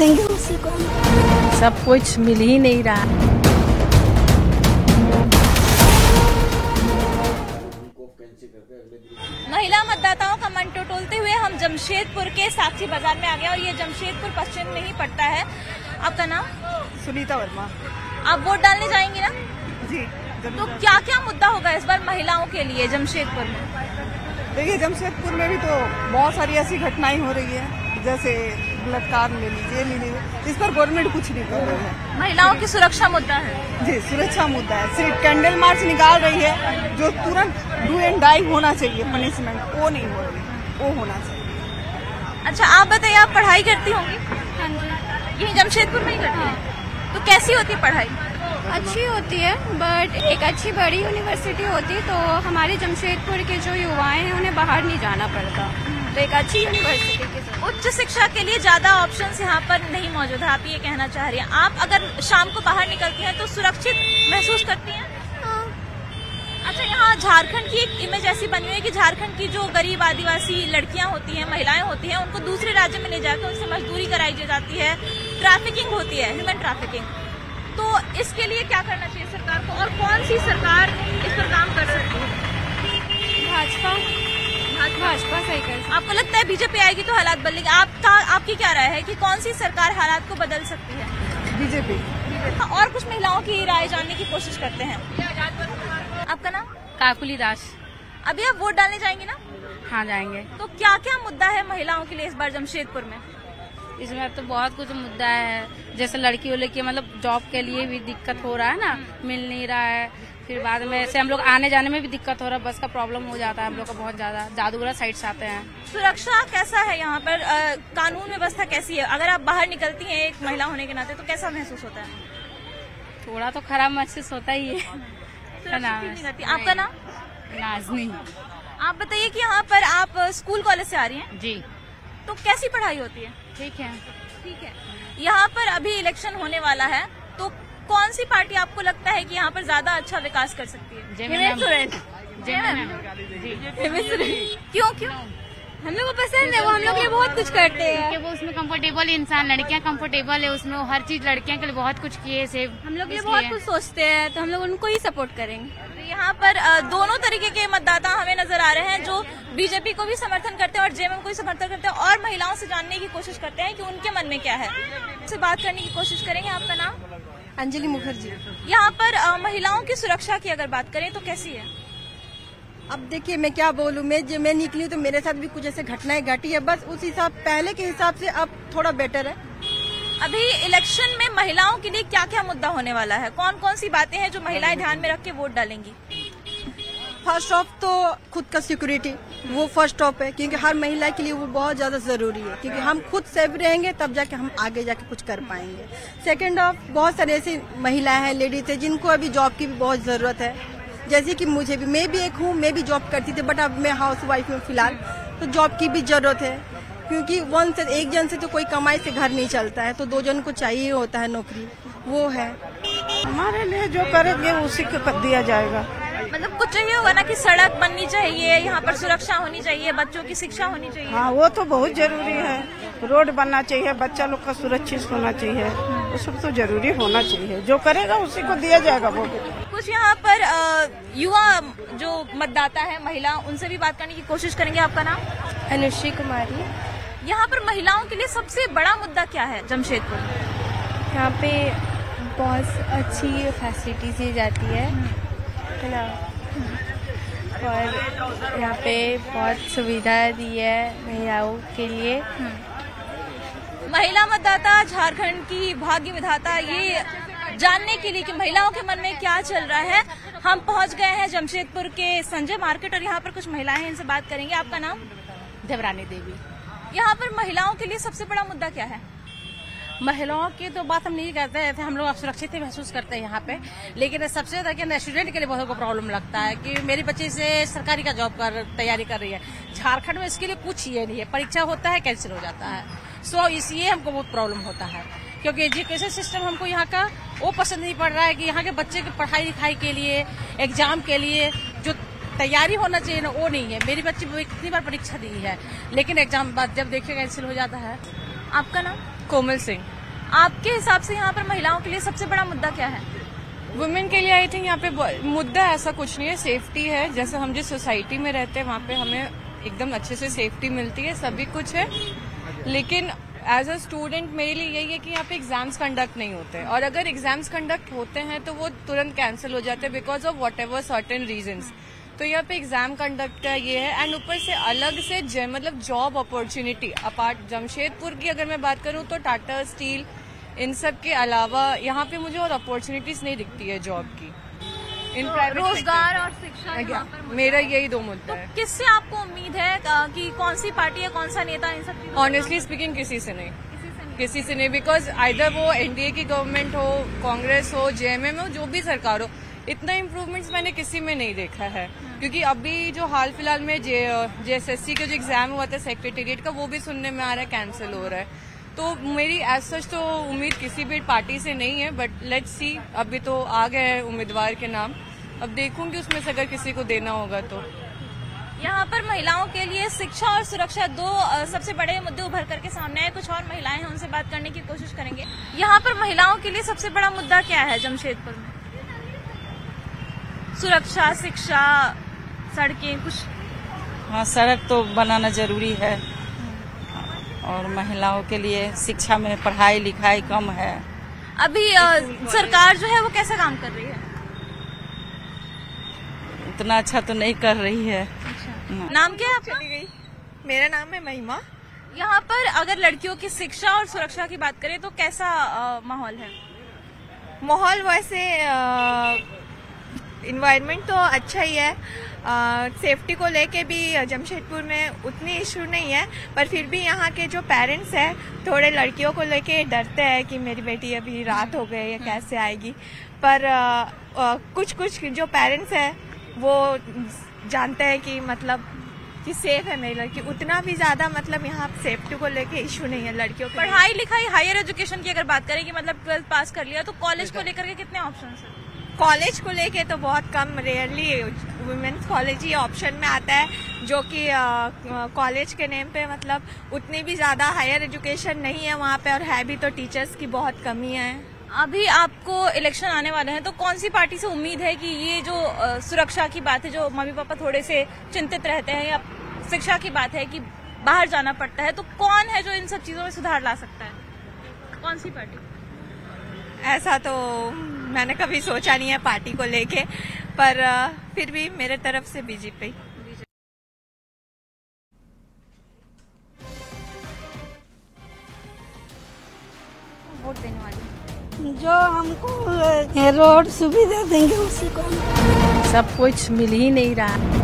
देंगे उसी को। सब कुछ मिल ही नहीं रहा। महिला मतदाताओं का मन टटोलते हुए हम जमशेदपुर के साक्षी बाजार में आ गए और ये जमशेदपुर पश्चिम में ही पड़ता है। आपका नाम? सुनीता वर्मा। आप वोट डालने जाएंगी ना? जी। तो क्या क्या मुद्दा होगा इस बार महिलाओं के लिए जमशेदपुर में? देखिए, जमशेदपुर में भी तो बहुत सारी ऐसी घटनाएं हो रही है, जैसे बलात्कार ले लीजिए, इस पर गवर्नमेंट कुछ नहीं कर रही है। महिलाओं की सुरक्षा मुद्दा है। जी, सुरक्षा मुद्दा है। सिर्फ कैंडल मार्च निकाल रही है, जो तुरंत डू एंड डाई होना चाहिए, पनिशमेंट वो नहीं हो रही, वो होना चाहिए। अच्छा, आप बताइए, आप पढ़ाई करती होंगी? हाँ जी। यही जमशेदपुर में ही करती हैं? तो कैसी होती पढ़ाई? अच्छी होती है, बट एक अच्छी बड़ी यूनिवर्सिटी होती तो हमारे जमशेदपुर के जो युवाएं हैं उन्हें बाहर नहीं जाना पड़ता, तो एक अच्छी यूनिवर्सिटी के साथ। उच्च शिक्षा के लिए ज्यादा ऑप्शंस यहाँ पर नहीं मौजूद है, आप ये कहना चाह रही हैं। आप अगर शाम को बाहर निकलती हैं तो सुरक्षित महसूस करती हैं? अच्छा, यहाँ झारखंड की एक इमेज ऐसी बनी हुई है कि झारखंड की जो गरीब आदिवासी लड़कियां होती हैं, महिलाएं होती हैं, उनको दूसरे राज्य में ले जाकर उनसे मजदूरी कराई जाती है, ट्रैफिकिंग होती है, ह्यूमन ट्रैफिकिंग। तो इसके लिए क्या करना चाहिए सरकार को, और कौन सी सरकार इस पर काम कर सकती है? भाजपा सही कर। आपको लगता है बीजेपी आएगी तो हालात बदलेंगे? आपकी क्या राय है कि कौन सी सरकार हालात को बदल सकती है? बीजेपी। और कुछ महिलाओं की राय जानने की कोशिश करते हैं। आपका नाम? काकुली दास। अभी आप वोट डालने जाएंगे ना? हाँ, जाएंगे। तो क्या क्या मुद्दा है महिलाओं के लिए इस बार जमशेदपुर में? इसमें तो बहुत कुछ मुद्दा है, जैसे लड़की की मतलब जॉब के लिए भी दिक्कत हो रहा है ना, मिल नहीं रहा है। फिर बाद में ऐसे हम लोग आने जाने में भी दिक्कत हो रहा है, बस का प्रॉब्लम हो जाता है हम लोग का बहुत ज्यादा। जादूगरा साइड से आते हैं। सुरक्षा कैसा है यहाँ पर? कानून व्यवस्था कैसी है? अगर आप बाहर निकलती हैं एक महिला होने के नाते तो कैसा महसूस होता है? थोड़ा तो खराब महसूस होता ही है। आपका नाम? नाजनी। आप बताइए कि यहाँ पर आप स्कूल कॉलेज से आ रही हैं? जी। तो कैसी पढ़ाई होती है? ठीक है। ठीक है। यहाँ पर अभी इलेक्शन होने वाला है, तो कौन सी पार्टी आपको लगता है कि यहाँ पर ज्यादा अच्छा विकास कर सकती है? क्यों? हम लोग को पसंद है, वो हम लोग के लिए बहुत कुछ करते हैं। क्योंकि वो उसमें कंफर्टेबल इंसान, लड़कियां कंफर्टेबल है उसमें, वो हर चीज लड़कियों के लिए बहुत कुछ किए से हम लोग ये बहुत कुछ सोचते हैं, तो हम लोग उनको ही सपोर्ट करेंगे। तो यहाँ पर दोनों तरीके के मतदाता हमें नजर आ रहे हैं, जो बीजेपी को भी समर्थन करते हैं और जेएमएम को भी समर्थन करते हैं, और महिलाओं से जानने की कोशिश करते हैं कि उनके मन में क्या है। से बात करने की कोशिश करेंगे। आपका नाम? अंजलि मुखर्जी। यहाँ पर महिलाओं की सुरक्षा की अगर बात करें तो कैसी है? अब देखिए, मैं क्या बोलूँ, मैं निकली तो मेरे साथ भी कुछ ऐसे घटनाएं घटी है, बस उस हिसाब पहले के हिसाब से अब थोड़ा बेटर है। अभी इलेक्शन में महिलाओं के लिए क्या क्या मुद्दा होने वाला है? कौन कौन सी बातें हैं जो महिलाएं ध्यान में रख के वोट डालेंगी? फर्स्ट ऑफ तो खुद का सिक्योरिटी, वो फर्स्ट ऑफ है, क्योंकि हर महिला के लिए वो बहुत ज्यादा जरूरी है, क्योंकि हम खुद सेफ रहेंगे तब जाके हम आगे जाके कुछ कर पाएंगे। सेकंड ऑफ, बहुत सारे ऐसी महिलाएं हैं, लेडीज है, जिनको अभी जॉब की भी बहुत जरूरत है, जैसे कि मुझे भी, मैं भी एक हूँ, मैं भी जॉब करती थी, बट अब मैं हाउस वाइफ हूँ फिलहाल, तो जॉब की भी जरूरत है, क्योंकि एक जन से तो कोई कमाई से घर नहीं चलता है, तो 2 जन को चाहिए होता है नौकरी, वो है। हमारे लिए जो करेंगे उसी को दिया जाएगा। मतलब कुछ चाहिए होगा ना कि सड़क बननी चाहिए, यहाँ पर सुरक्षा होनी चाहिए, बच्चों की शिक्षा होनी चाहिए। हाँ, वो तो बहुत जरूरी है, रोड बनना चाहिए, बच्चा लोग का सुरक्षित होना चाहिए, वो सब तो जरूरी होना चाहिए। जो करेगा उसी को दिया जाएगा वोट। कुछ यहाँ पर युवा जो मतदाता है, महिला, उनसे भी बात करने की कोशिश करेंगे। आपका नाम? अनुश्री कुमारी। यहाँ पर महिलाओं के लिए सबसे बड़ा मुद्दा क्या है जमशेदपुर? यहाँ पे बहुत अच्छी फैसिलिटीज दी जाती है ना, और यहाँ पे बहुत सुविधा दी है महिलाओं के लिए। महिला मतदाता झारखंड की भाग्य विधाता, ये जानने के लिए कि महिलाओं के मन में क्या चल रहा है, हम पहुंच गए हैं जमशेदपुर के संजय मार्केट, और यहाँ पर कुछ महिलाएं हैं, इनसे बात करेंगे। आपका नाम? देवरानी देवी। यहाँ पर महिलाओं के लिए सबसे बड़ा मुद्दा क्या है? महिलाओं की तो बात हम नहीं करते हैं, हम लोग सुरक्षित महसूस करते हैं यहाँ पे, लेकिन सबसे ज्यादा स्टूडेंट के लिए बहुत प्रॉब्लम लगता है कि मेरी बच्ची से सरकारी का जॉब तैयारी कर रही है। झारखंड में इसके लिए कुछ ये नहीं है, परीक्षा होता है, कैंसिल हो जाता है, सो इसलिए हमको बहुत प्रॉब्लम होता है, क्योंकि एजुकेशन सिस्टम हमको यहाँ का वो पसंद नहीं पड़ रहा है कि यहाँ के बच्चे की पढ़ाई लिखाई के लिए, एग्जाम के लिए जो तैयारी होना चाहिए ना, वो नहीं है। मेरी बच्ची कितनी बार परीक्षा दी है, लेकिन एग्जाम बाद जब देखिए कैंसिल हो जाता है। आपका नाम? कोमल सिंह। आपके हिसाब से यहाँ पर महिलाओं के लिए सबसे बड़ा मुद्दा क्या है? वुमेन के लिए आई थिंक यहाँ पे मुद्दा ऐसा कुछ नहीं है, सेफ्टी है। जैसे हम जिस सोसाइटी में रहते हैं वहाँ पे हमें एकदम अच्छे से सेफ्टी मिलती है, सभी कुछ है। लेकिन एज अ स्टूडेंट मेरे लिए यही है कि यहाँ पे एग्जाम्स कंडक्ट नहीं होते, और अगर एग्जाम्स कंडक्ट होते हैं तो वो तुरंत कैंसिल हो जाते हैं because of whatever certain reasons. तो यहाँ पे एग्जाम कंडक्ट का ये है, एंड ऊपर से अलग से मतलब जॉब अपॉर्चुनिटी अपार्ट जमशेदपुर की अगर मैं बात करूँ तो टाटा स्टील इन सब के अलावा यहाँ पे मुझे और अपॉर्चुनिटीज नहीं दिखती है जॉब की इन प्राइवेट रोजगार और शिक्षा यहाँ पर मेरा यही दो मुद्दा है। किससे आपको उम्मीद है कि कौन सी पार्टी या कौन सा नेता इन सब चीजों? ऑनेस्टली स्पीकिंग किसी से नहीं, बिकॉज आइदर वो एनडीए की गवर्नमेंट हो, कांग्रेस हो, जेएमएम हो, जो भी सरकार हो, इतना इम्प्रूवमेंट्स मैंने किसी में नहीं देखा है। क्योंकि अभी जो हाल फिलहाल में जेएसएससी का जो एग्जाम हुआ था सेक्रेटेरिएट का, वो भी सुनने में आ रहा है कैंसिल हो रहा है। तो मेरी एज सच तो उम्मीद किसी भी पार्टी से नहीं है, बट लेट्स सी, अभी तो आ गए हैं उम्मीदवार के नाम, अब देखूंगी उसमें से अगर किसी को देना होगा तो। यहाँ पर महिलाओं के लिए शिक्षा और सुरक्षा दो सबसे बड़े मुद्दे उभर करके सामने आए। कुछ और महिलाएं हैं, उनसे बात करने की कोशिश करेंगे। यहाँ पर महिलाओं के लिए सबसे बड़ा मुद्दा क्या है जमशेदपुर में? सुरक्षा, शिक्षा, सड़कें, कुछ? हाँ, सड़क तो बनाना जरूरी है, और महिलाओं के लिए शिक्षा में पढ़ाई लिखाई कम है। अभी सरकार जो है वो कैसा काम कर रही है? उतना अच्छा तो नहीं कर रही है। नाम क्या है आपका? मेरा नाम है महिमा। यहाँ पर अगर लड़कियों की शिक्षा और सुरक्षा की बात करें तो कैसा माहौल है? माहौल वैसे इन्वायरमेंट तो अच्छा ही है। सेफ्टी को लेके भी जमशेदपुर में उतनी इशू नहीं है, पर फिर भी यहाँ के जो पेरेंट्स हैं थोड़े लड़कियों को लेके डरते हैं कि मेरी बेटी अभी रात हो गई या कैसे आएगी। पर कुछ जो पेरेंट्स हैं वो जानते हैं कि मतलब कि सेफ है मेरी लड़की। उतना भी ज्यादा मतलब यहाँ सेफ्टी को लेके इशू नहीं है लड़कियों को। पढ़ाई लिखाई, हायर एजुकेशन की अगर बात करें कि मतलब 12th पास कर लिया, तो कॉलेज को लेकर के कितने ऑप्शन है? कॉलेज को लेके तो बहुत कम, रेयरली वुमेन्स कॉलेज ही ऑप्शन में आता है, जो कि कॉलेज के नेम पे मतलब उतनी भी ज्यादा हायर एजुकेशन नहीं है वहाँ पे, और है भी तो टीचर्स की बहुत कमी है। अभी आपको इलेक्शन आने वाले हैं, तो कौन सी पार्टी से उम्मीद है कि ये जो सुरक्षा की बात है, जो मम्मी पापा थोड़े से चिंतित रहते हैं, या शिक्षा की बात है कि बाहर जाना पड़ता है, तो कौन है जो इन सब चीजों में सुधार ला सकता है? कौन सी पार्टी? ऐसा तो मैंने कभी सोचा नहीं है पार्टी को लेके, पर फिर भी मेरे तरफ से बीजेपी। वोट देने वाली जो हमको रोड सुविधा देंगे उसी को। सब कुछ मिल ही नहीं रहा।